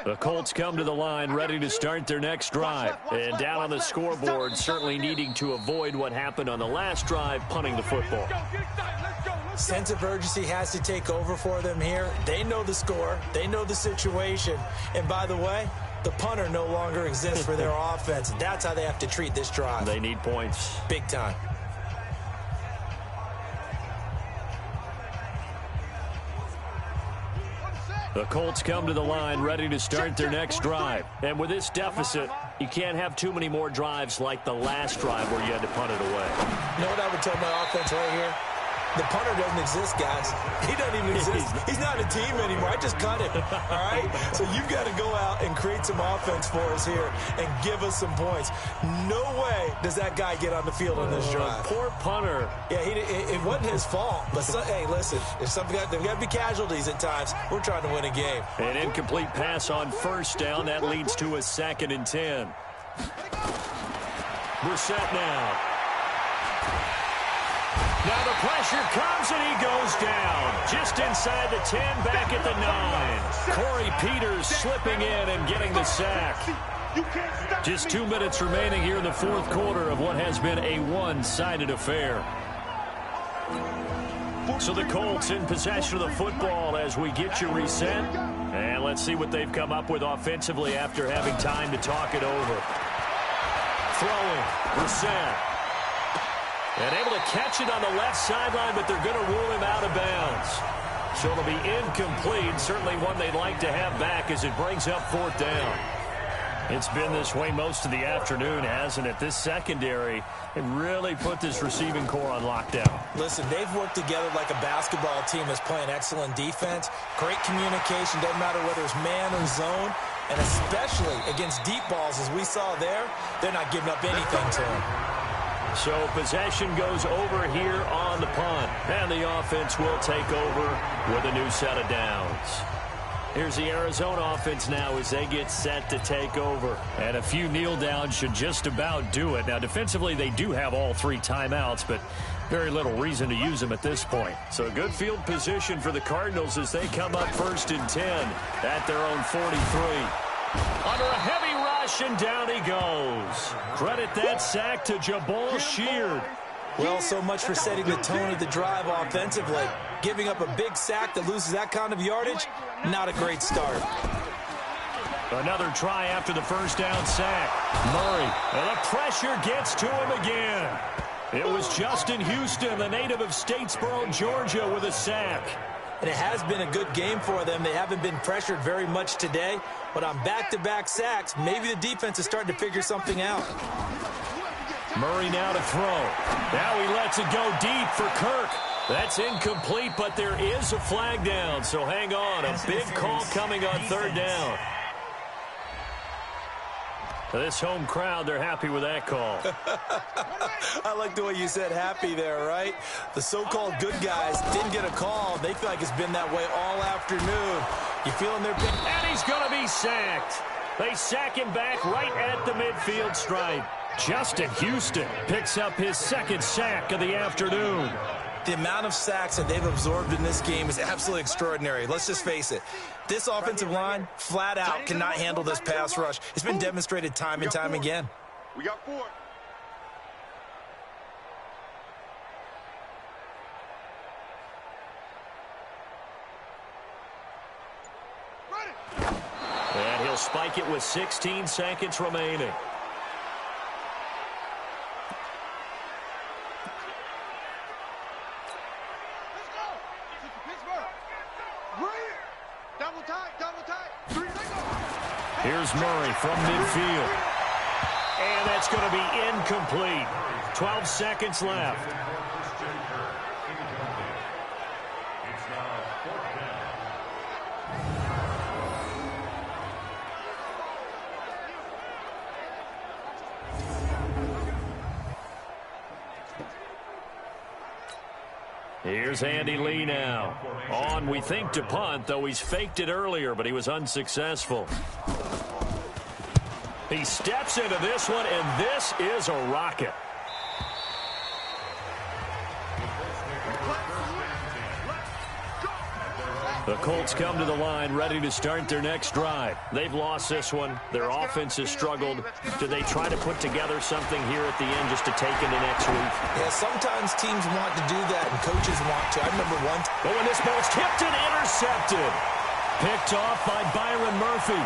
The Colts come to the line ready to start their next drive. And down on the scoreboard, certainly needing to avoid what happened on the last drive, punting the football. Sense of urgency has to take over for them here. They know the score. They know the situation. And by the way, the punter no longer exists for their offense. That's how they have to treat this drive. They need points. Big time. The Colts come to the line ready to start their next drive. And with this deficit, you can't have too many more drives like the last drive where you had to punt it away. You know what I would tell my offense right here? The punter doesn't exist, guys. He doesn't even exist. He's not a team anymore. I just cut him, all right? So you've got to go out and create some offense for us here and give us some points. No way does that guy get on the field on this drive. Poor punter. Yeah, it wasn't his fault. But, hey, listen, there's got to be casualties at times. We're trying to win a game. An incomplete pass on first down. That leads to a 2nd and 10. Brissett now. Now the pressure comes, and he goes down. Just inside the 10, back at the 9. Corey Peters slipping in and getting the sack. Just 2 minutes remaining here in the fourth quarter of what has been a one-sided affair. So the Colts in possession of the football as we get you reset. And let's see what they've come up with offensively after having time to talk it over. Throwing, Brissett. And able to catch it on the left sideline, but they're going to rule him out of bounds. So it'll be incomplete. Certainly one they'd like to have back as it brings up 4th down. It's been this way most of the afternoon, hasn't it? This secondary, it really put this receiving core on lockdown. Listen, they've worked together like a basketball team that's playing excellent defense. Great communication, doesn't matter whether it's man or zone. And especially against deep balls, as we saw there, they're not giving up anything to them. So possession goes over here on the punt. And the offense will take over with a new set of downs. Here's the Arizona offense now as they get set to take over. And a few kneel downs should just about do it. Now defensively they do have all 3 timeouts, but very little reason to use them at this point. So a good field position for the Cardinals as they come up 1st and 10 at their own 43. Under a heavy rush, and down he goes. Credit that sack to Jabal Sheard. Well, so much for setting the tone of the drive offensively. Giving up a big sack that loses that kind of yardage, not a great start. Another try after the first down sack. Murray, and the pressure gets to him again. It was Justin Houston, the native of Statesboro, Georgia, with a sack. And it has been a good game for them. They haven't been pressured very much today. But on back-to-back sacks, maybe the defense is starting to figure something out. Murray now to throw. Now he lets it go deep for Kirk. That's incomplete, but there is a flag down. So hang on. A big call coming on 3rd down. This home crowd, they're happy with that call. I like the way you said happy there, right? The so-called good guys didn't get a call. They feel like it's been that way all afternoon. You feeling their pain? And he's going to be sacked. They sack him back right at the midfield stripe. Justin Houston picks up his 2nd sack of the afternoon. The amount of sacks that they've absorbed in this game is absolutely extraordinary. Let's just face it. This offensive line, flat out, cannot handle this pass rush. It's been demonstrated time and time again. We got 4. And he'll spike it with 16 seconds remaining. Here's Murray from midfield. And that's going to be incomplete. 12 seconds left. Here's Andy Lee now. On, we think, to punt, though he's faked it earlier, but he was unsuccessful. He steps into this one, and this is a rocket. The Colts come to the line ready to start their next drive. They've lost this one. Their offense has struggled. Do they try to put together something here at the end just to take into next week? Yeah, sometimes teams want to do that and coaches want to. I remember one time. But when this ball's tipped and intercepted. Picked off by Byron Murphy.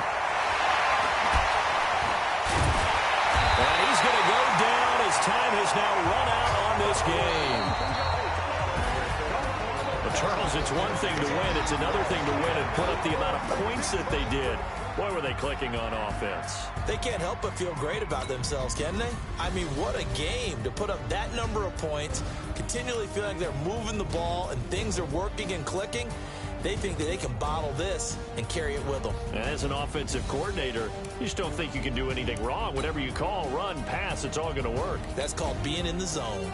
And he's going to go down. His time has now run out on this game. Well, Charles, it's one thing to win. It's another thing to win and put up the amount of points that they did. Boy, were they clicking on offense. They can't help but feel great about themselves, can they? I mean, what a game to put up that number of points, continually feel like they're moving the ball and things are working and clicking. They think that they can bottle this and carry it with them. As an offensive coordinator, you just don't think you can do anything wrong. Whatever you call, run, pass, it's all going to work. That's called being in the zone.